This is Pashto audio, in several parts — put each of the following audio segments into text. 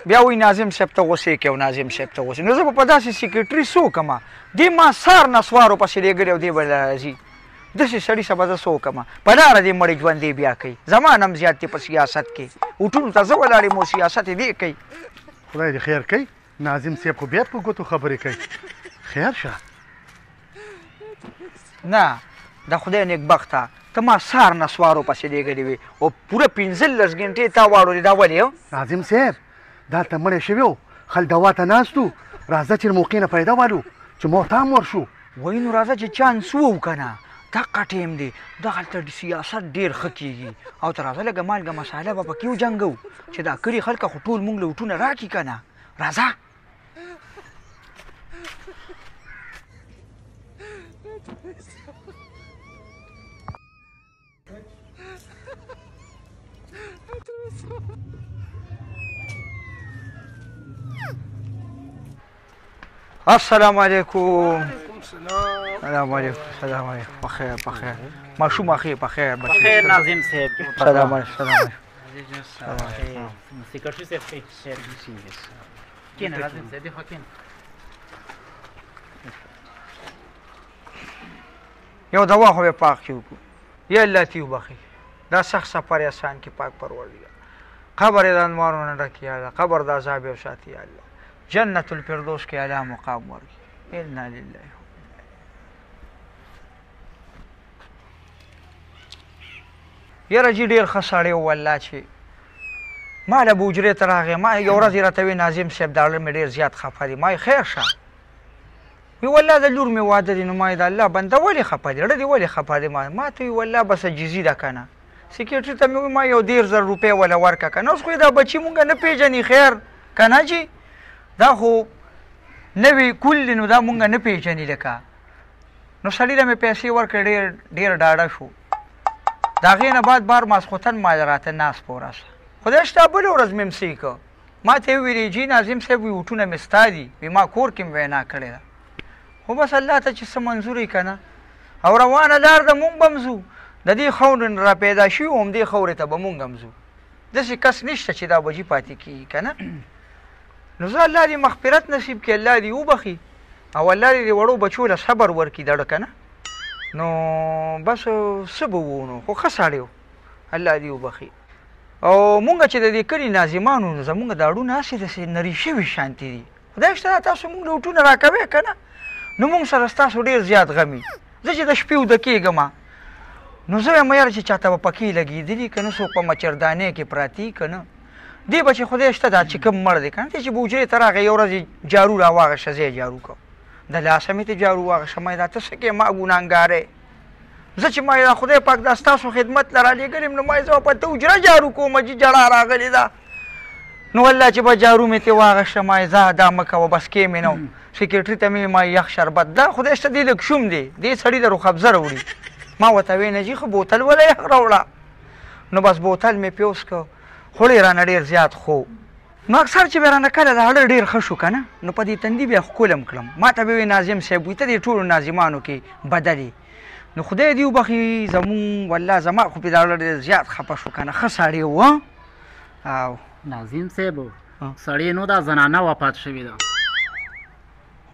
بیا وایي ناظم صاحب ته غوسې کوي او ناظم صاحب ته غوسې. نو زه به په داسې سیکرټري څه وکړم؟ دې ما سار نسوارو پسې لېږلی او دې به راځي. داسې سړي سره به زه څه وکړم؟ په لاره دې مړی ژوندې بیا کوي. زما نم زیات دی په سیاست کې. وټونو ته زه ولاړ یم او سیاست یې دې کوي. خدای دې خیر کوي. ناظم صاحب خو بیا په ګوتو خبرې کوي. خیر شه. نه د خدای نیکبخته ته ما سار نسوارو پسې لېږلې وې او پوره 15 ګنټې تا واړولې. دا ولې ناظم صاحب دلته مړی شوی و، خل دوا ته ناست و، راځه چې موقع نه پیدا والو چې موږ ته هم ورشو. وایي نو راځه چې چانس ووو که نه. دقه ټیم دی دغلته سیاست ډېر ښه کېږي او ته راځه لږه مالګه مساله به پکې وجنګو چې دا کلي خلکه خو ټول مونږ له وټونه راکړي که نه. راځه. السلام علیکم. سلام علیکم. سلام علیکم. بخیر بخیر. ماشوم اخی بخیر. بخیر ناظم صاحب. سلام علیکم. سلام علیکم. سیکرټري صاحب خیر. کینه ناظم صاحب خو کینه. یو دوا خو به پاک کیو. یا الله تی وبخي. دا سخت سفر آسان کی پاک پروردگار. قبر د انوارونو ډک یا الله. قبر د عذاب او ساتي یا الله. جنت الفردوس کې اعلی مقام ورکړي. انا لله. یاره جی ډېر ښه سړی و والله چې ما له به حجرې ته راغی. ما یو ورځ یې راته وی ناظم صاحب دا زړه مې ډېر زیات خفه دی. ما یې خیر شه. وی والله د لور مې واده دی. نو ما یې د الله بنده ولې خفه دی؟ زړه دې ولې خفه دی؟ ما ته وی والله بس عجیزي ده که نه. سیکرټري ته مې وی ما یو 10000 روپۍ وله ورکړه که نه. اوس خو یې دا بچي مونږ نه پېژني خیر که نه جي. دا خو نوی کول دی نو دا مونږ نه پېژني لکه. نو سړي له مې پیسې ورکړې ډېر ډاډه شو. د هغې نه بعد بار ماسخوتن ما راته ناست په ورځ خدای شته بلې ورځ مې امسۍ که. ما ته یې وویلې جي ناظم صاحب وي وټونه مې ستا دي. وي ما کور کې مې وینا کړې ده. خو بس الله ته چې څه منظور یې که نه. او روانه لار ده مونږ به هم ځو. د دې خاورې را پیدا شوي و همدې خاورې ته به مونږ هم ځو. داسې کس نشته چې دا بجي پاتې کېږي که نه. نو زه الله دې مغفرت نصیب کړي. الله دې وبخي او الله دې د وړو بچو له صبر ورکړي دړه که نه. نو بس څه به وو نو خو ښه سړی و. الله دې وبخي. او مونږ چې د دې کلي ناظمانو زمونږ دا اړونه هسې داسې نري شوي شانتې دي. خدای شته تاسو مونږ له وټونه راکوئ که نه. نو مونږ سره ستاسو ډېر زیات غم وي. زه چې د شپې وده کېږم نو زه وایم یاره چې چاته به پکې لګېدلي که نه څوک په مچردانۍ کې پراته که نه. دې به چې خدای شته دا چې کوم مړ دی که نه. دی چې به حجرې ته راغی یو ورځ جارو را واغېسته زه یې جارو کړم. د لاسه مې ته جارو واغېسته. ما یې دا ته څه کوې ما ګناهګاره زه چې ما یې دا خدای پاک دا ستاسو خدمت له رالېږلی یم نو ما یې زه په ته حجره جارو کوم چې جړا راغلې ده. نو والله چې به جارو مې ترې واغېسته ما یې ځه دا مه کوه بس کې مې نه و. سیکرټري ته مې ما یخ شربت دا خدای شته دې لږ شوم دی. دې سړي د رخبزه راوړي. ما ورته ویې نه جي خو بوتل وله یخ راوړه. نو بس بوتل مې پیوس که خو ډېر رانه ډېر زیات خو. نو اکثر چې بیا رانه کله د هډه ډېر ښه شو که نه. نو په دې تندي بیا ښکلم کړم. ما ته به وایي ناظم صاحب وي ته دې ټولو ناظمانو کې بدل یې. نو خدای دې وبخي زمونږ والله زما خو پې دا زړه ډېر زیات خفه شو که نه. ښه سړی و. او ناظم صاحب سړی نو دا زنانه وفات شوې ده.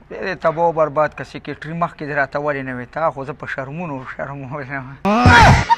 خدای دې تباه و برباد که سیکرټري مخکې دې راته ولې نه وې. تا خو زه په شرمونو شرمولی